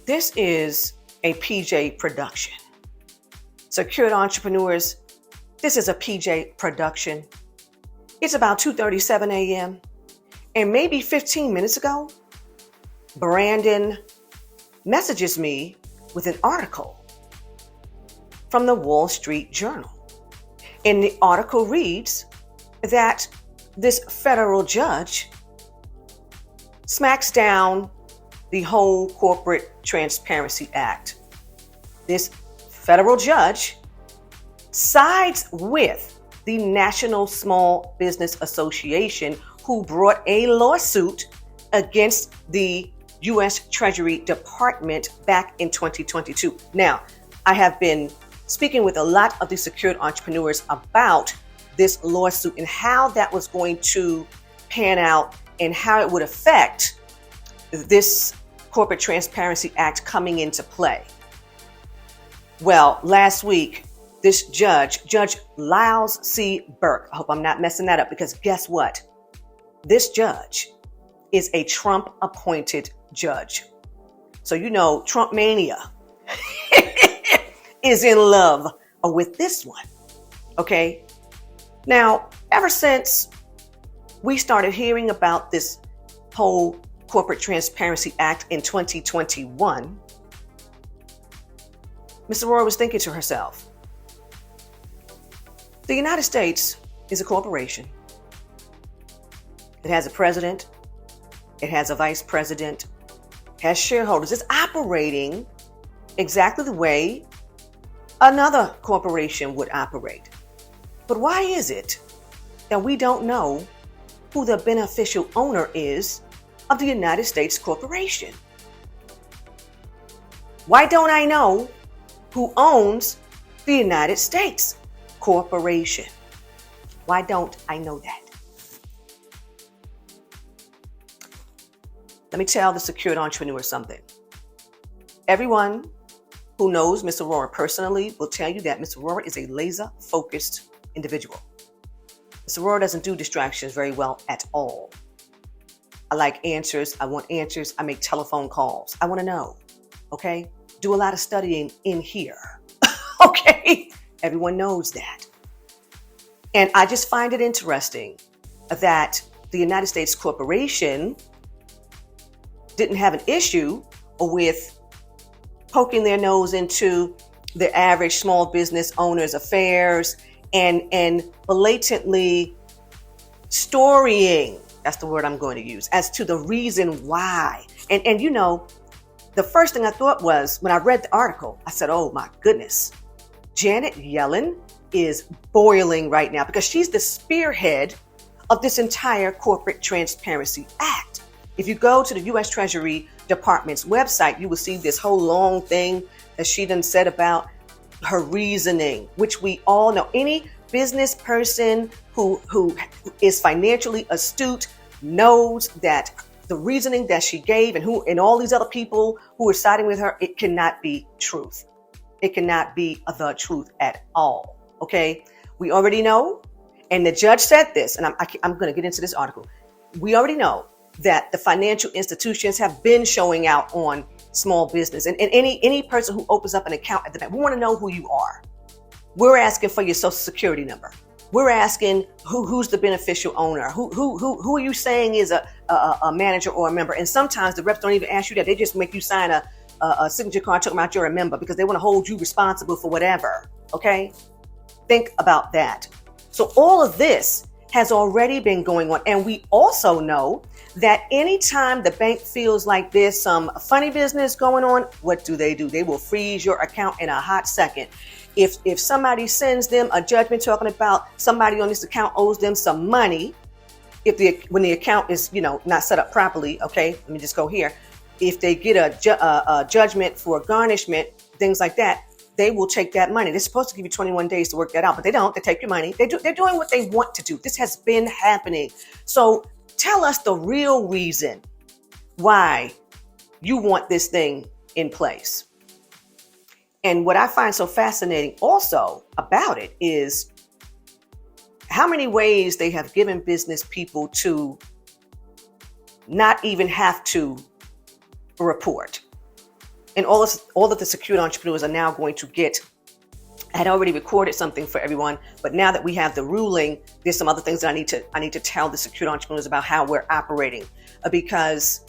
This is a PJ production. Secured entrepreneurs, this is a PJ production. It's about 2:37 a.m. and maybe 15 minutes ago, Brandon messages me with an article from the Wall Street Journal. And the article reads that this federal judge smacks down the whole Corporate Transparency Act. This federal judge sides with the National Small Business Association, who brought a lawsuit against the U.S. Treasury Department back in 2022. Now, I have been speaking with a lot of the secured entrepreneurs about this lawsuit and how that was going to pan out and how it would affect this Corporate Transparency Act coming into play. Well, last week, this Judge Lyles C. Burke, I hope I'm not messing that up, because guess what? This judge is a Trump-appointed judge. So you know Trump mania is in love with this one, okay? Now, ever since we started hearing about this whole Corporate Transparency Act in 2021, Ms. Aurorah was thinking to herself, the United States is a corporation. It has a president. It has a vice president. It has shareholders. It's operating exactly the way another corporation would operate. But why is it that we don't know who the beneficial owner is of the United States corporation? Why don't I know who owns the United States corporation? Why don't I know that? Let me tell the secured entrepreneur something. Everyone who knows Ms. Aurorah personally will tell you that Ms. Aurorah is a laser-focused individual. Ms. Aurorah doesn't do distractions very well at all. I like answers. I want answers. I make telephone calls. I want to know. Okay? Do a lot of studying in here. Okay? Everyone knows that. And I just find it interesting that the United States corporation didn't have an issue with poking their nose into the average small business owner's affairs and blatantly storying, that's the word I'm going to use, as to the reason why. And you know, the first thing I thought was, when I read the article, I said, oh my goodness, Janet Yellen is boiling right now because she's the spearhead of this entire Corporate Transparency Act. If you go to the U.S. Treasury Department's website, you will see this whole long thing that she done said about her reasoning, which we all know. Any business person who is financially astute knows that the reasoning that she gave and all these other people who are siding with her, it cannot be truth. It cannot be the truth at all. Okay, we already know, and the judge said this, and I'm going to get into this article. We already know that the financial institutions have been showing out on small business, and any person who opens up an account at the bank, we want to know who you are. We're asking for your social security number. We're asking who's the beneficial owner. Who are you saying is a manager or a member? And sometimes the reps don't even ask you that. They just make you sign a signature card talking about you're a member because they want to hold you responsible for whatever. Okay? Think about that. So all of this has already been going on. And we also know that anytime the bank feels like there's some funny business going on, what do? They will freeze your account in a hot second. If somebody sends them a judgment talking about somebody on this account owes them some money, when the account is, not set up properly, okay, let me just go here. If they get a judgment for garnishment, things like that, they will take that money. They're supposed to give you 21 days to work that out, but they don't. They take your money. They're doing what they want to do. This has been happening. So tell us the real reason why you want this thing in place. And what I find so fascinating also about it is how many ways they have given business people to not even have to report. And all of the secured entrepreneurs are now going to get, I had already recorded something for everyone, but now that we have the ruling, there's some other things that I need to tell the secured entrepreneurs about how we're operating, because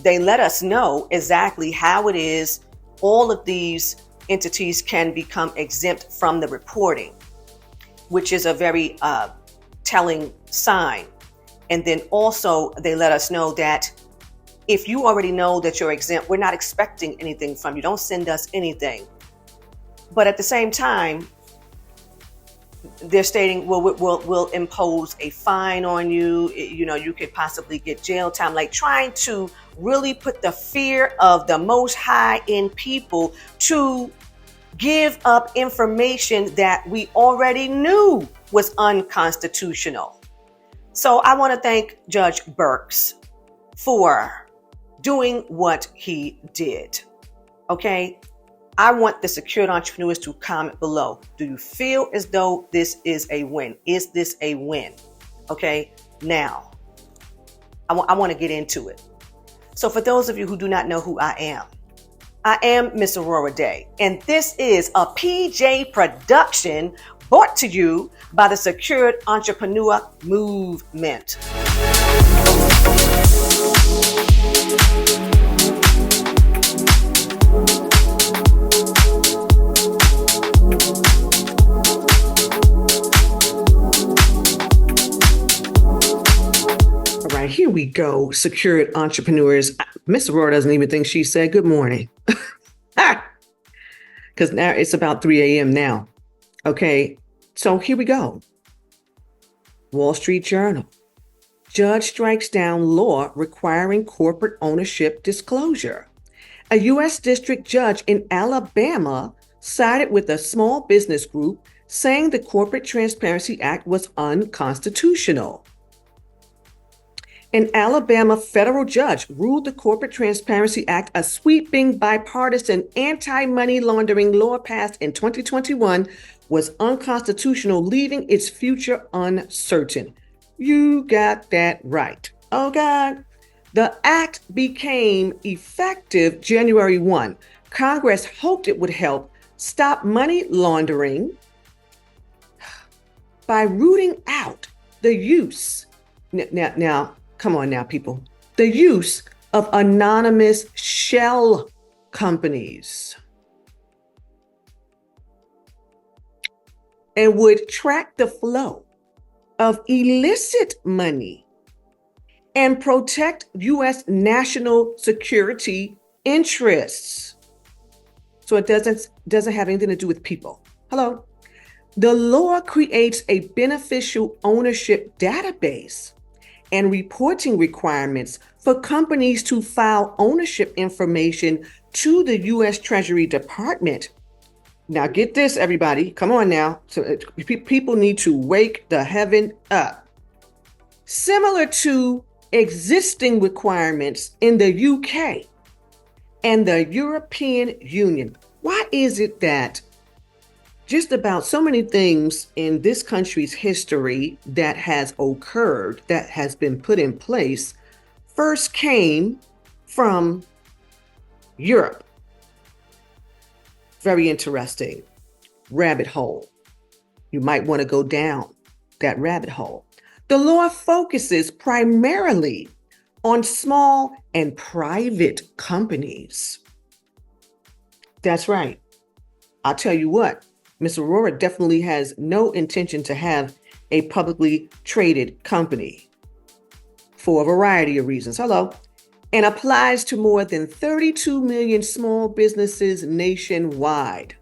they let us know exactly how it is all of these entities can become exempt from the reporting, which is a very telling sign. And then also they let us know that if you already know that you're exempt, we're not expecting anything from you. Don't send us anything. But at the same time, they're stating, well, we'll impose a fine on you. You know, you could possibly get jail time, like trying to really put the fear of the most high in people to give up information that we already knew was unconstitutional. So I want to thank Judge Burks for doing what he did. Okay. I want the secured entrepreneurs to comment below. Do you feel as though this is a win? Is this a win? Okay. Now, I want to get into it. So for those of you who do not know who I am Miss Aurorah Dey, and this is a PJ production brought to you by the Secured Entrepreneur Movement. All right, here we go, secured entrepreneurs. Miss Aurorah doesn't even think she said good morning. Because now it's about 3 a.m. now. Okay, so here we go. Wall Street Journal. Judge strikes down law requiring corporate ownership disclosure. A U.S. district judge in Alabama sided with a small business group saying the Corporate Transparency Act was unconstitutional. An Alabama federal judge ruled the Corporate Transparency Act, a sweeping bipartisan anti-money laundering law passed in 2021, was unconstitutional, leaving its future uncertain. You got that right. Oh God. The act became effective January 1. Congress hoped it would help stop money laundering by rooting out the use. Now, come on now, people. The use of anonymous shell companies, and would track the flow of illicit money and protect U.S. national security interests. So it doesn't have anything to do with people. Hello. The law creates a beneficial ownership database and reporting requirements for companies to file ownership information to the U.S. Treasury Department. Now get this, everybody. Come on now. So people need to wake the heaven up. Similar to existing requirements in the UK and the European Union. Why is it that just about so many things in this country's history that has occurred, that has been put in place, first came from Europe? Very interesting rabbit hole. You might want to go down that rabbit hole. The law focuses primarily on small and private companies. That's right. I'll tell you what, Ms. Aurorah definitely has no intention to have a publicly traded company for a variety of reasons. Hello. And applies to more than 32 million small businesses nationwide.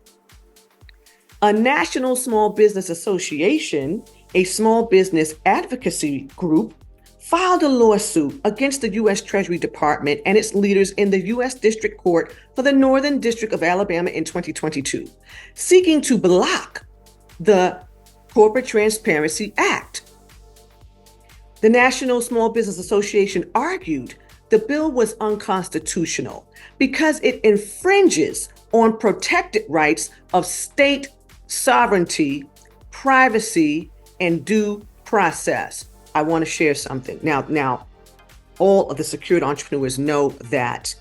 A National Small Business Association, a small business advocacy group, filed a lawsuit against the U.S. Treasury Department and its leaders in the U.S. District Court for the Northern District of Alabama in 2022, seeking to block the Corporate Transparency Act. The National Small Business Association argued the bill was unconstitutional because it infringes on protected rights of state sovereignty, privacy, and due process. I want to share something. Now, all of the secured entrepreneurs know that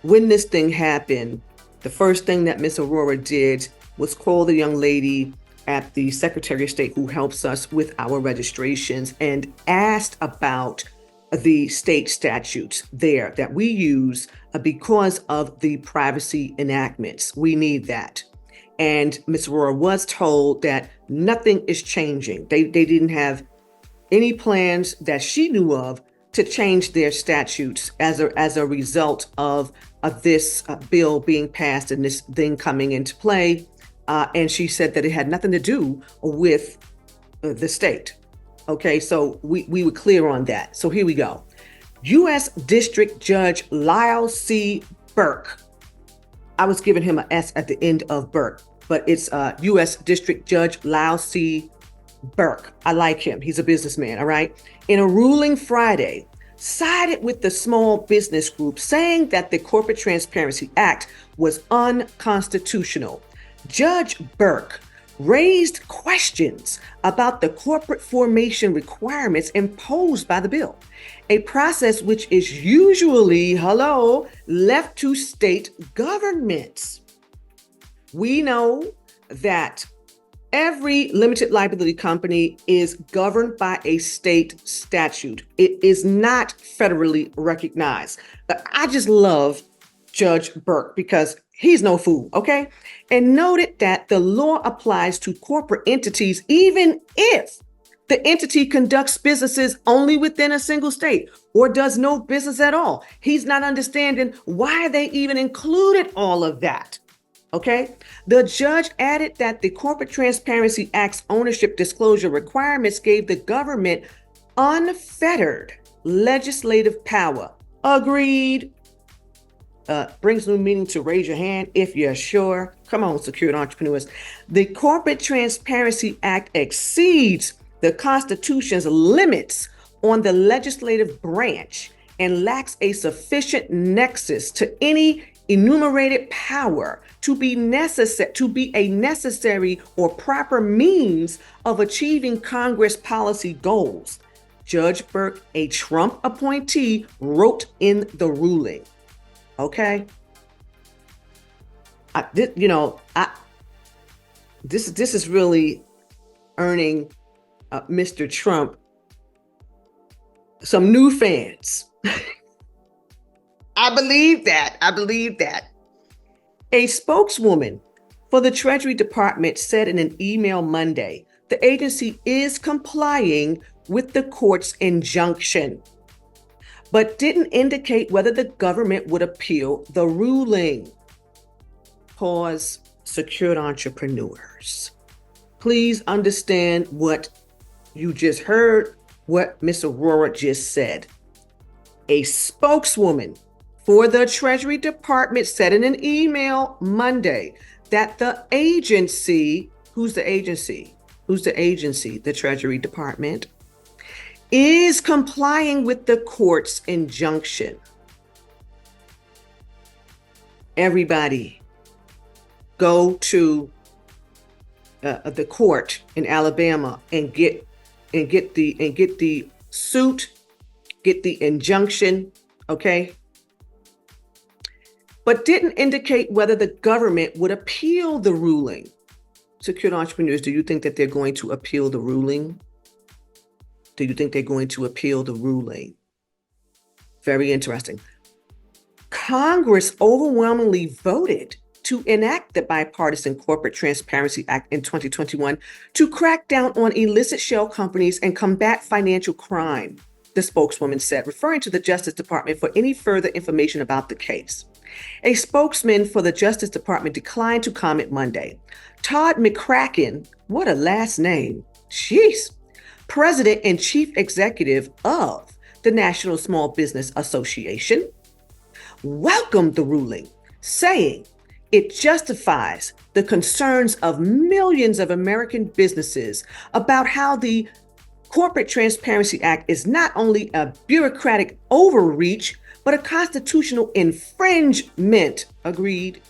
when this thing happened, the first thing that Miss Aurorah did was call the young lady at the Secretary of State who helps us with our registrations and asked about the state statutes there that we use because of the privacy enactments. We need that. And Ms. Aurorah was told that nothing is changing. They didn't have any plans that she knew of to change their statutes as a result of this bill being passed and this thing coming into play. And she said that it had nothing to do with the state. Okay, so we were clear on that. So here we go. U.S. District Judge Lyle C. Burke. I was giving him an S at the end of Burke, but it's U.S. District Judge Lyle C. Burke. I like him. He's a businessman, all right? In a ruling Friday, sided with the small business group, saying that the Corporate Transparency Act was unconstitutional. Judge Burke raised questions about the corporate formation requirements imposed by the bill, a process which is usually, left to state governments. We know that every limited liability company is governed by a state statute. It is not federally recognized. But I just love Judge Burke because he's no fool, okay? And noted that the law applies to corporate entities even if the entity conducts businesses only within a single state or does no business at all. He's not understanding why they even included all of that. Okay. The judge added that the Corporate Transparency Act's ownership disclosure requirements gave the government unfettered legislative power. Agreed. Brings new meaning to raise your hand if you're sure. Come on, secured entrepreneurs. The Corporate Transparency Act exceeds the Constitution's limits on the legislative branch and lacks a sufficient nexus to any enumerated power to be a necessary or proper means of achieving Congress policy goals. Judge Burke, a Trump appointee, wrote in the ruling. Okay. This is really earning Mr. Trump some new fans. I believe that. A spokeswoman for the Treasury Department said in an email Monday, the agency is complying with the court's injunction, but didn't indicate whether the government would appeal the ruling. Pause, secured entrepreneurs. Please understand what you just heard, what Ms. Aurorah just said. A spokeswoman for the Treasury Department said in an email Monday that the agency, who's the agency? The Treasury Department, is complying with the court's injunction. Everybody go to the court in Alabama and get the suit, get the injunction, okay? But didn't indicate whether the government would appeal the ruling. Secured entrepreneurs, do you think that they're going to appeal the ruling? Do you think they're going to appeal the ruling? Very interesting. Congress overwhelmingly voted to enact the Bipartisan Corporate Transparency Act in 2021 to crack down on illicit shell companies and combat financial crime, the spokeswoman said, referring to the Justice Department for any further information about the case. A spokesman for the Justice Department declined to comment Monday. Todd McCracken, what a last name, jeez, president and chief executive of the National Small Business Association, welcomed the ruling, saying it justifies the concerns of millions of American businesses about how the Corporate Transparency Act is not only a bureaucratic overreach, but a constitutional infringement. Agreed.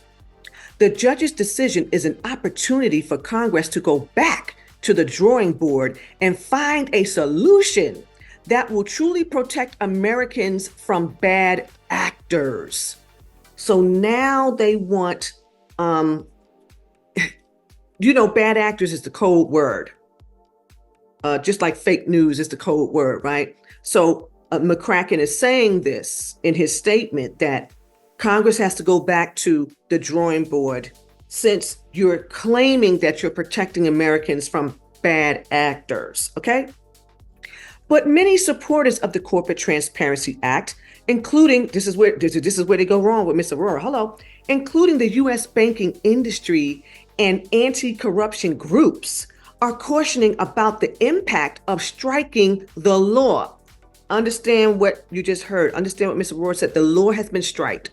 The judge's decision is an opportunity for Congress to go back to the drawing board and find a solution that will truly protect Americans from bad actors. So now they want, bad actors is the code word. Just like fake news is the code word, right? So McCracken is saying this in his statement that Congress has to go back to the drawing board since you're claiming that you're protecting Americans from bad actors, okay? But many supporters of the Corporate Transparency Act, including, this is where they go wrong with Ms. Aurorah, including the U.S. banking industry and anti-corruption groups, are cautioning about the impact of striking the law. Understand what you just heard. Understand what Ms. Aurorah said. The law has been striked.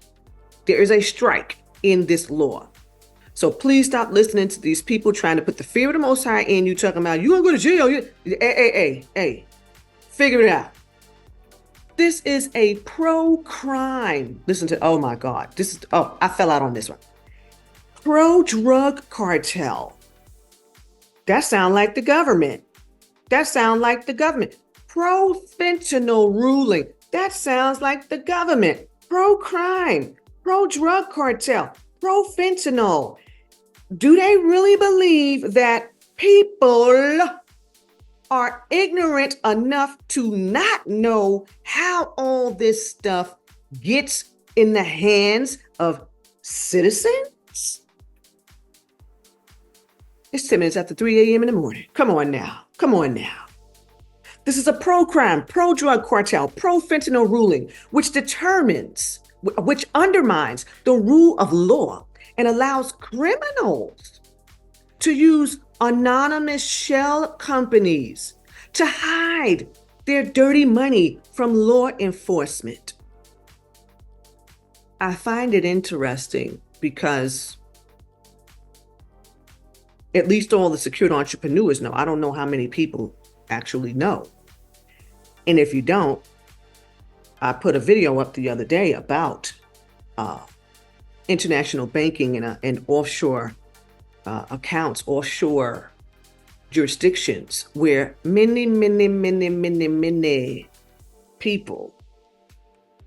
There is a strike in this law. So please stop listening to these people trying to put the fear of the Most High in you, talking about you gonna go to jail. Hey, figure it out. This is a pro-crime. Listen to, oh my God. I fell out on this one. Pro-drug cartel. That sounds like the government. Pro-fentanyl ruling. That sounds like the government. Pro-crime. Pro-drug cartel. Pro-fentanyl. Do they really believe that people are ignorant enough to not know how all this stuff gets in the hands of citizens? It's 10 minutes after 3 a.m. in the morning. Come on now. This is a pro-crime, pro-drug cartel, pro-fentanyl ruling, which undermines the rule of law and allows criminals to use anonymous shell companies to hide their dirty money from law enforcement. I find it interesting because at least all the secured entrepreneurs know. I don't know how many people actually know. And if you don't, I put a video up the other day about international banking and offshore accounts, offshore jurisdictions where many people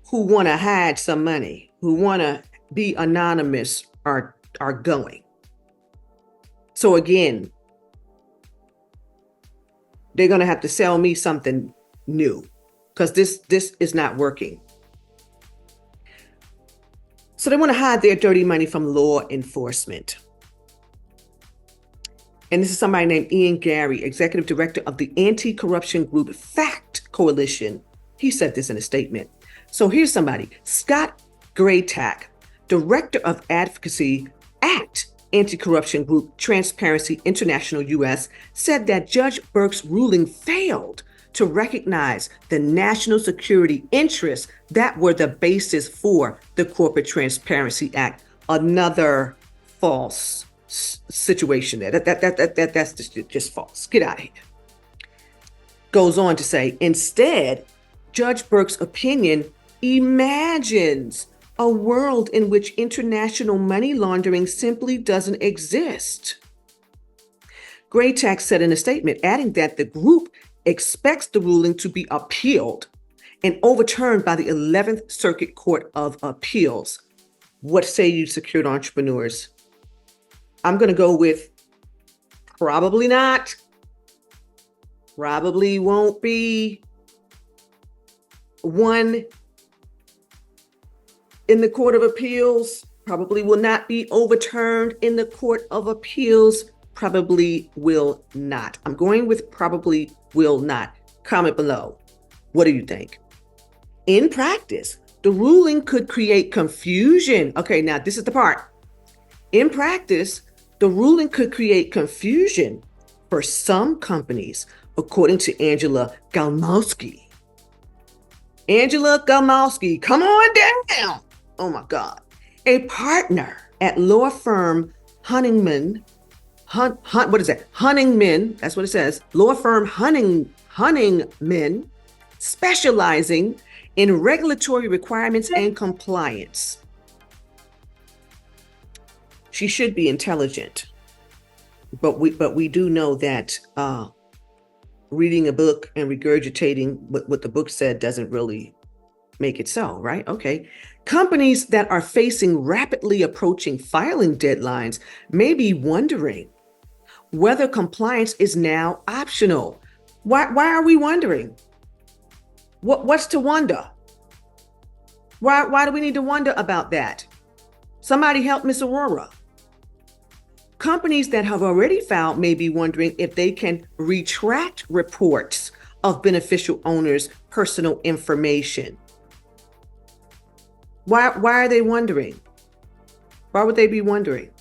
who want to hide some money, who want to be anonymous are going. So again, they're going to have to sell me something new because this is not working. So they want to hide their dirty money from law enforcement. And this is somebody named Ian Gary, executive director of the anti-corruption group FACT Coalition. He said this in a statement. So here's somebody, Scott Graytack, director of advocacy at anti-corruption group Transparency International US, said that Judge Burke's ruling failed to recognize the national security interests that were the basis for the Corporate Transparency Act. Another false situation there. That's just false. Get out of here. Goes on to say, instead, Judge Burke's opinion imagines a world in which international money laundering simply doesn't exist. Graytack said in a statement, adding that the group expects the ruling to be appealed and overturned by the 11th Circuit Court of Appeals. What say you, secured entrepreneurs? I'm going to go with probably not. Probably won't be one in the Court of Appeals. Probably will not be overturned in the Court of Appeals. Probably will not. I'm going with probably will not. Comment below. What do you think? In practice, the ruling could create confusion. Okay, now this is the part. In practice, the ruling could create confusion for some companies, according to Angela Galmowski. Angela Galmowski, come on down. Oh my God. A partner at law firm Hunningman, what is that? Hunningman, that's what it says. Law firm Hunningman, specializing in regulatory requirements and compliance. She should be intelligent. But we do know that reading a book and regurgitating what the book said doesn't really make it so, right? Okay. Companies that are facing rapidly approaching filing deadlines may be wondering whether compliance is now optional. Why are we wondering? What's to wonder? Why do we need to wonder about that? Somebody help Miss Aurorah. Companies that have already filed may be wondering if they can retract reports of beneficial owners' personal information. Why are they wondering? Why would they be wondering?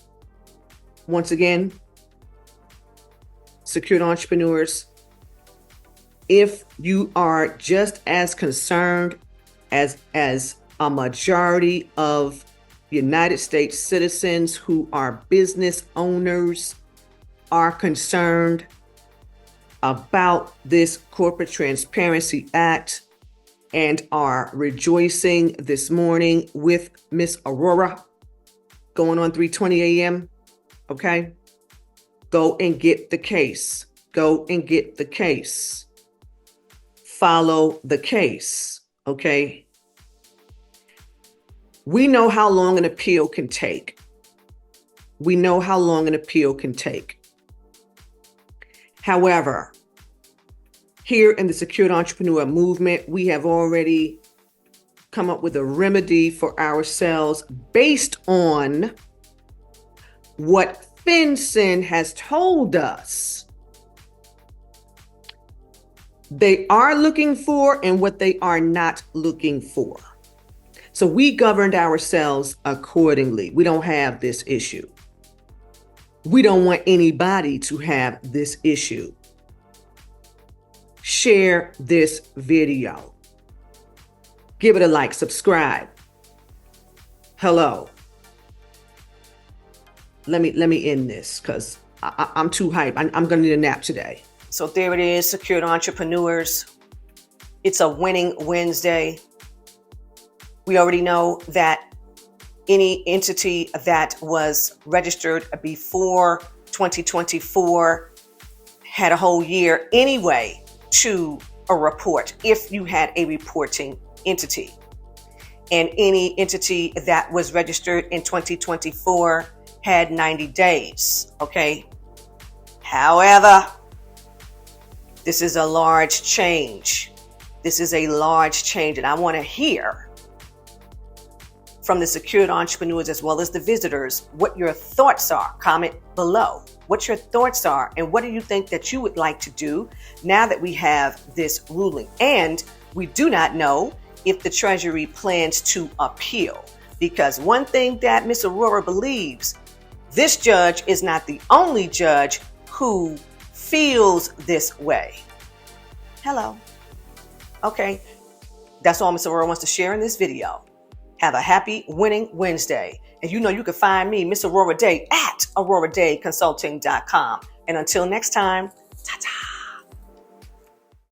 Once again, secured entrepreneurs, if you are just as concerned as a majority of United States citizens who are business owners are concerned about this Corporate Transparency Act and are rejoicing this morning with Miss Aurorah going on 3:20 a.m. Okay, go and get the case. Go and get the case. Follow the case. Okay. We know how long an appeal can take. We know how long an appeal can take. However, here in the Secured Entrepreneur Movement, we have already come up with a remedy for ourselves based on what FinCEN has told us they are looking for and what they are not looking for. So we governed ourselves accordingly. We don't have this issue. We don't want anybody to have this issue. Share this video. Give it a like, subscribe. Hello. Let me end this because I'm too hyped. I'm going to need a nap today. So there it is, Secured Entrepreneurs. It's a winning Wednesday. We already know that any entity that was registered before 2024 had a whole year anyway to a report if you had a reporting entity. And any entity that was registered in 2024 had 90 days, okay? However, this is a large change. This is a large change, and I want to hear from the secured entrepreneurs as well as the visitors what your thoughts are. Comment below what your thoughts are and what do you think that you would like to do now that we have this ruling. And we do not know if the Treasury plans to appeal, because one thing that Ms. Aurorah believes, this judge is not the only judge who feels this way. Hello. Okay. That's all Ms. Aurorah wants to share in this video. Have a happy winning Wednesday. And you know you can find me, Miss Aurorah Dey, at AurorahDayConsulting.com. And until next time, ta-ta.